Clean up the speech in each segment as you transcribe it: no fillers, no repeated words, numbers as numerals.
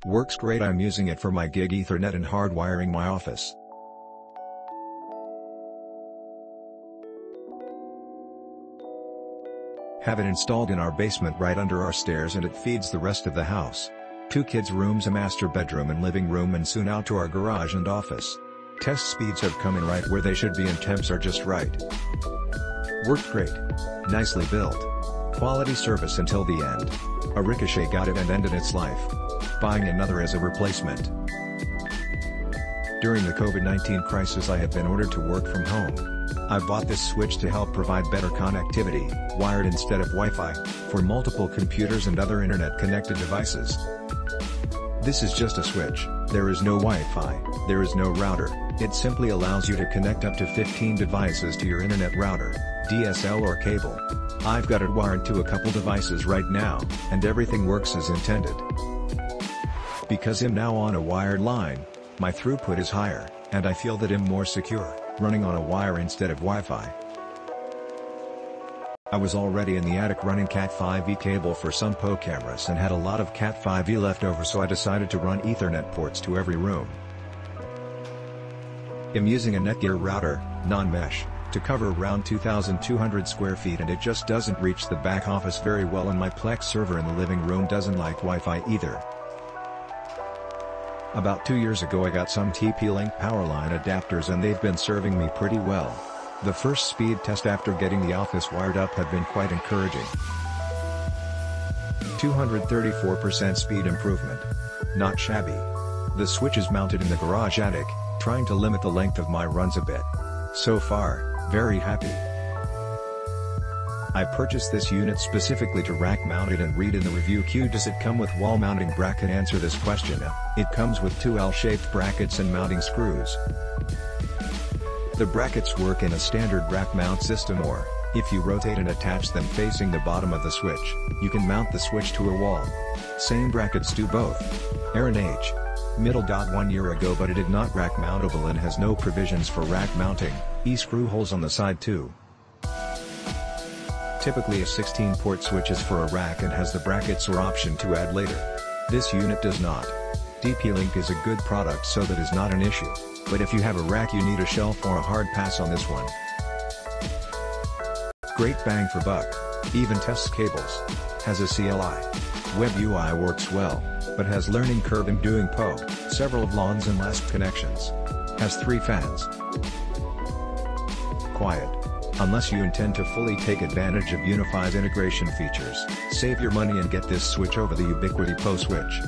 Works great. I'm using it for my gig Ethernet and hardwiring my office. Have it installed in our basement right under our stairs and it feeds the rest of the house. 2 kids' rooms, a master bedroom and living room, and soon out to our garage and office. Test speeds have come in right where they should be and temps are just right. Worked great. Nicely built. Quality service until the end. A Ricochet got it and ended its life. Buying another as a replacement. During the COVID-19 crisis I have been ordered to work from home. I bought this switch to help provide better connectivity, wired instead of Wi-Fi, for multiple computers and other internet-connected devices. This is just a switch, there is no Wi-Fi, there is no router, it simply allows you to connect up to 15 devices to your internet router, DSL or cable. I've got it wired to a couple devices right now, and everything works as intended. Because I'm now on a wired line, my throughput is higher, and I feel that I'm more secure, running on a wire instead of Wi-Fi. I was already in the attic running Cat5e cable for some PO cameras and had a lot of Cat5e left over, so I decided to run Ethernet ports to every room. I'm using a Netgear router, non-mesh, to cover around 2,200 square feet, and it just doesn't reach the back office very well, and my Plex server in the living room doesn't like Wi-Fi either. About 2 years ago I got some TP-Link powerline adapters and they've been serving me pretty well. The first speed test after getting the office wired up have been quite encouraging. 234% speed improvement. Not shabby. The switch is mounted in the garage attic, trying to limit the length of my runs a bit. So far, very happy. I purchased this unit specifically to rack mount it and read in the review queue, does it come with wall mounting bracket? Answer this question. It comes with 2 L-shaped brackets and mounting screws. The brackets work in a standard rack mount system, or, if you rotate and attach them facing the bottom of the switch, you can mount the switch to a wall. Same brackets do both. Aaron H. Middle. 1 year ago, but it is not rack mountable and has no provisions for rack mounting, screw holes on the side too. Typically a 16-port switch is for a rack and has the brackets or option to add later. This unit does not. TP-Link is a good product, so that is not an issue, but if you have a rack you need a shelf or a hard pass on this one. Great bang for buck. Even tests cables. Has a CLI. Web UI works well, but has learning curve in doing PO, several VLANs and LASP connections. Has 3 fans. Quiet. Unless you intend to fully take advantage of Unify's integration features, save your money and get this switch over the Ubiquiti PO switch.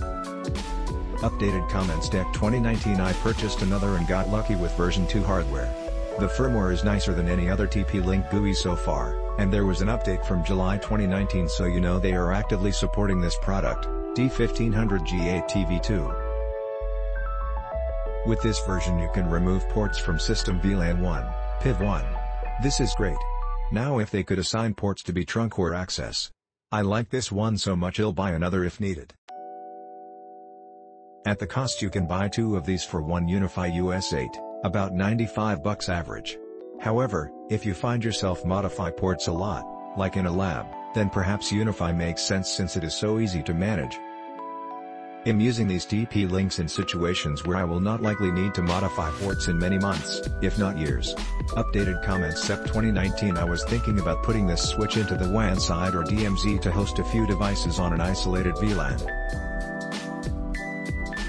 Updated comments. Deck 2019. I purchased another and got lucky with version 2 hardware. The firmware is nicer than any other TP-Link GUI so far, and there was an update from July 2019, so you know they are actively supporting this product, D1500G8TV2. With this version you can remove ports from System VLAN 1, PIV 1. This is great. Now if they could assign ports to be trunk or access. I like this one so much I'll buy another if needed. At the cost you can buy 2 of these for one Unify US8, about $95 average. However, if you find yourself modify ports a lot, like in a lab, then perhaps Unify makes sense since it is so easy to manage. I'm using these TP-Links in situations where I will not likely need to modify ports in many months, if not years. Updated comments. Sep 2019. I was thinking about putting this switch into the WAN side or DMZ to host a few devices on an isolated VLAN.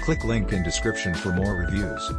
Click link in description for more reviews.